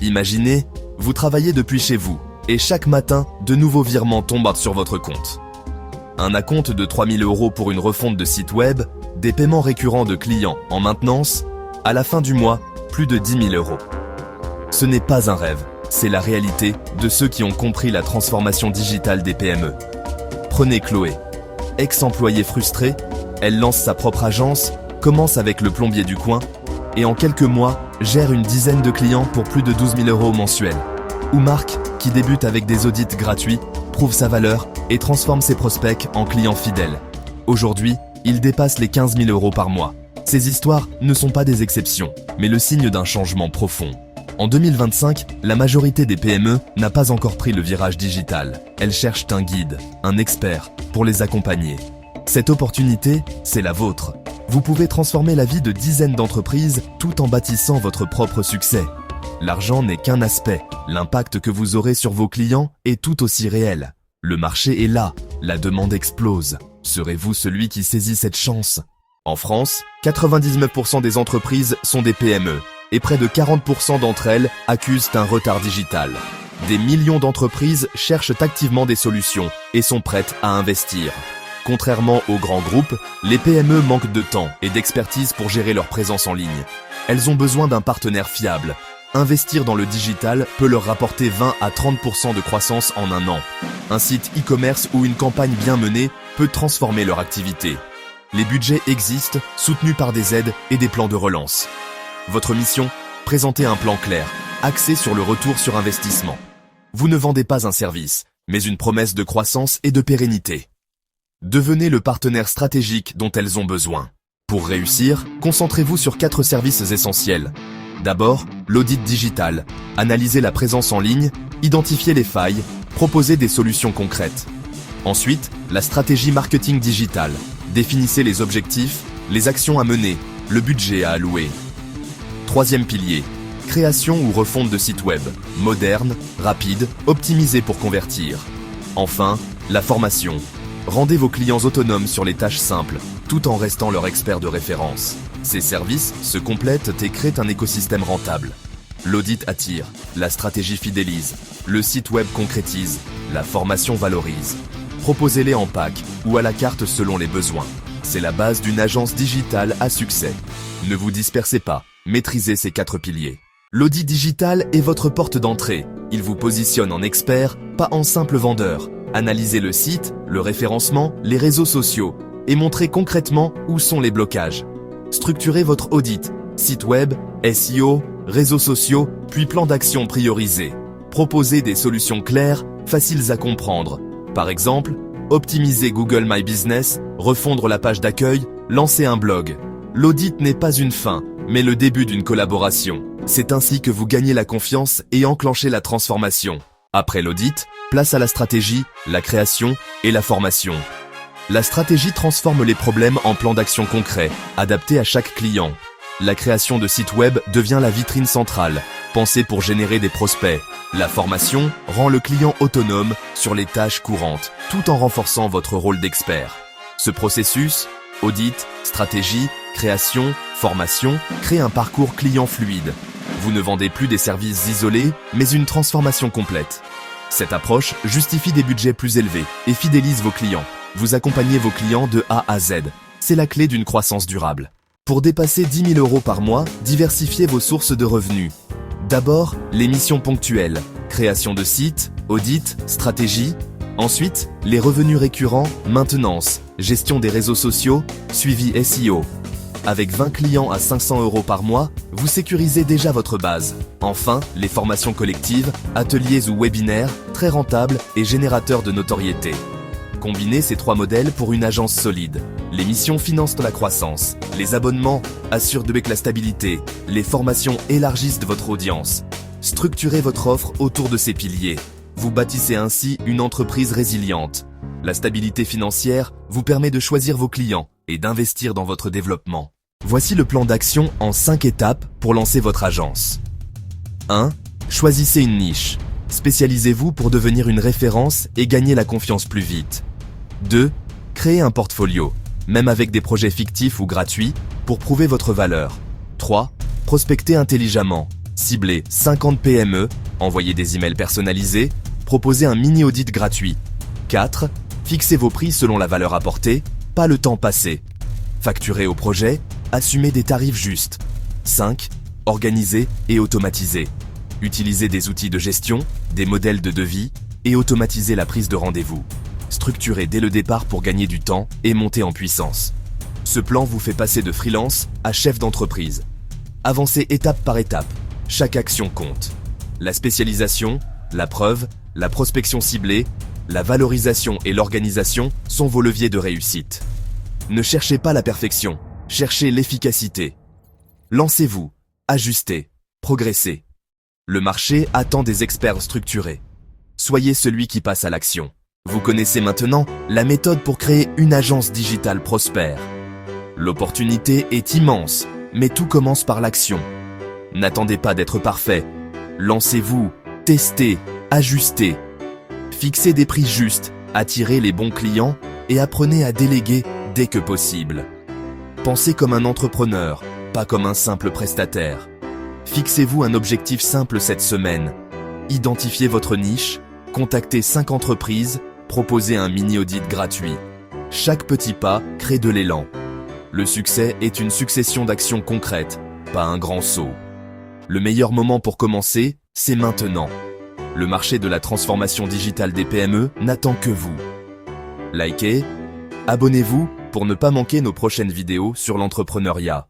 Imaginez, vous travaillez depuis chez vous, et chaque matin, de nouveaux virements tombent sur votre compte. Un acompte de 3 000 € pour une refonte de site web, des paiements récurrents de clients en maintenance, à la fin du mois, plus de 10 000 €. Ce n'est pas un rêve, c'est la réalité de ceux qui ont compris la transformation digitale des PME. Prenez Chloé. Ex-employée frustrée, elle lance sa propre agence, commence avec le plombier du coin, et en quelques mois, gère une dizaine de clients pour plus de 12 000 € mensuels. Ou Marc, qui débute avec des audits gratuits, prouve sa valeur et transforme ses prospects en clients fidèles. Aujourd'hui, il dépasse les 15 000 € par mois. Ces histoires ne sont pas des exceptions, mais le signe d'un changement profond. En 2025, la majorité des PME n'a pas encore pris le virage digital. Elles cherchent un guide, un expert, pour les accompagner. Cette opportunité, c'est la vôtre. Vous pouvez transformer la vie de dizaines d'entreprises tout en bâtissant votre propre succès. L'argent n'est qu'un aspect. L'impact que vous aurez sur vos clients est tout aussi réel. Le marché est là, la demande explose. Serez-vous celui qui saisit cette chance ? En France, 99% des entreprises sont des PME et près de 40% d'entre elles accusent un retard digital. Des millions d'entreprises cherchent activement des solutions et sont prêtes à investir. Contrairement aux grands groupes, les PME manquent de temps et d'expertise pour gérer leur présence en ligne. Elles ont besoin d'un partenaire fiable. Investir dans le digital peut leur rapporter 20 à 30% de croissance en un an. Un site e-commerce ou une campagne bien menée peut transformer leur activité. Les budgets existent, soutenus par des aides et des plans de relance. Votre mission ? Présenter un plan clair, axé sur le retour sur investissement. Vous ne vendez pas un service, mais une promesse de croissance et de pérennité. Devenez le partenaire stratégique dont elles ont besoin. Pour réussir, concentrez-vous sur 4 services essentiels. D'abord, l'audit digital. Analysez la présence en ligne, identifiez les failles, proposez des solutions concrètes. Ensuite, la stratégie marketing digital. Définissez les objectifs, les actions à mener, le budget à allouer. Troisième pilier, création ou refonte de sites web. Moderne, rapide, optimisé pour convertir. Enfin, la formation. Rendez vos clients autonomes sur les tâches simples, tout en restant leur expert de référence. Ces services se complètent et créent un écosystème rentable. L'audit attire, la stratégie fidélise, le site web concrétise, la formation valorise. Proposez-les en pack ou à la carte selon les besoins. C'est la base d'une agence digitale à succès. Ne vous dispersez pas, maîtrisez ces 4 piliers. L'audit digital est votre porte d'entrée. Il vous positionne en expert, pas en simple vendeur. Analysez le site, le référencement, les réseaux sociaux et montrez concrètement où sont les blocages. Structurez votre audit, site web, SEO, réseaux sociaux, puis plan d'action priorisé. Proposez des solutions claires, faciles à comprendre. Par exemple, optimiser Google My Business, refondre la page d'accueil, lancer un blog. L'audit n'est pas une fin, mais le début d'une collaboration. C'est ainsi que vous gagnez la confiance et enclenchez la transformation. Après l'audit, place à la stratégie, la création et la formation. La stratégie transforme les problèmes en plans d'action concrets, adaptés à chaque client. La création de sites web devient la vitrine centrale, pensée pour générer des prospects. La formation rend le client autonome sur les tâches courantes, tout en renforçant votre rôle d'expert. Ce processus, audit, stratégie, création, formation, crée un parcours client fluide. Vous ne vendez plus des services isolés, mais une transformation complète. Cette approche justifie des budgets plus élevés et fidélise vos clients. Vous accompagnez vos clients de A à Z. C'est la clé d'une croissance durable. Pour dépasser 10 000 € par mois, diversifiez vos sources de revenus. D'abord, les missions ponctuelles, création de sites, audit, stratégie. Ensuite, les revenus récurrents, maintenance, gestion des réseaux sociaux, suivi SEO. Avec 20 clients à 500 € par mois, vous sécurisez déjà votre base. Enfin, les formations collectives, ateliers ou webinaires, très rentables et générateurs de notoriété. Combinez ces 3 modèles pour une agence solide. Les missions financent la croissance, les abonnements assurent de la stabilité, les formations élargissent votre audience. Structurez votre offre autour de ces piliers. Vous bâtissez ainsi une entreprise résiliente. La stabilité financière vous permet de choisir vos clients et d'investir dans votre développement. Voici le plan d'action en 5 étapes pour lancer votre agence. 1. Choisissez une niche. Spécialisez-vous pour devenir une référence et gagner la confiance plus vite. 2. Créez un portfolio, même avec des projets fictifs ou gratuits, pour prouver votre valeur. 3. Prospectez intelligemment. Ciblez 50 PME, envoyez des emails personnalisés, proposez un mini audit gratuit. 4. Fixez vos prix selon la valeur apportée, pas le temps passé. Facturez au projet, assumez des tarifs justes. 5. Organisez et automatisez. Utilisez des outils de gestion, des modèles de devis et automatisez la prise de rendez-vous. Structurez dès le départ pour gagner du temps et monter en puissance. Ce plan vous fait passer de freelance à chef d'entreprise. Avancez étape par étape. Chaque action compte. La spécialisation, la preuve, la prospection ciblée, la valorisation et l'organisation sont vos leviers de réussite. Ne cherchez pas la perfection, cherchez l'efficacité. Lancez-vous, ajustez, progressez. Le marché attend des experts structurés. Soyez celui qui passe à l'action. Vous connaissez maintenant la méthode pour créer une agence digitale prospère. L'opportunité est immense, mais tout commence par l'action. N'attendez pas d'être parfait. Lancez-vous, testez, ajustez. Fixez des prix justes, attirez les bons clients et apprenez à déléguer dès que possible. Pensez comme un entrepreneur, pas comme un simple prestataire. Fixez-vous un objectif simple cette semaine. Identifiez votre niche, contactez 5 entreprises, proposez un mini-audit gratuit. Chaque petit pas crée de l'élan. Le succès est une succession d'actions concrètes, pas un grand saut. Le meilleur moment pour commencer, c'est maintenant. Le marché de la transformation digitale des PME n'attend que vous. Likez, abonnez-vous pour ne pas manquer nos prochaines vidéos sur l'entrepreneuriat.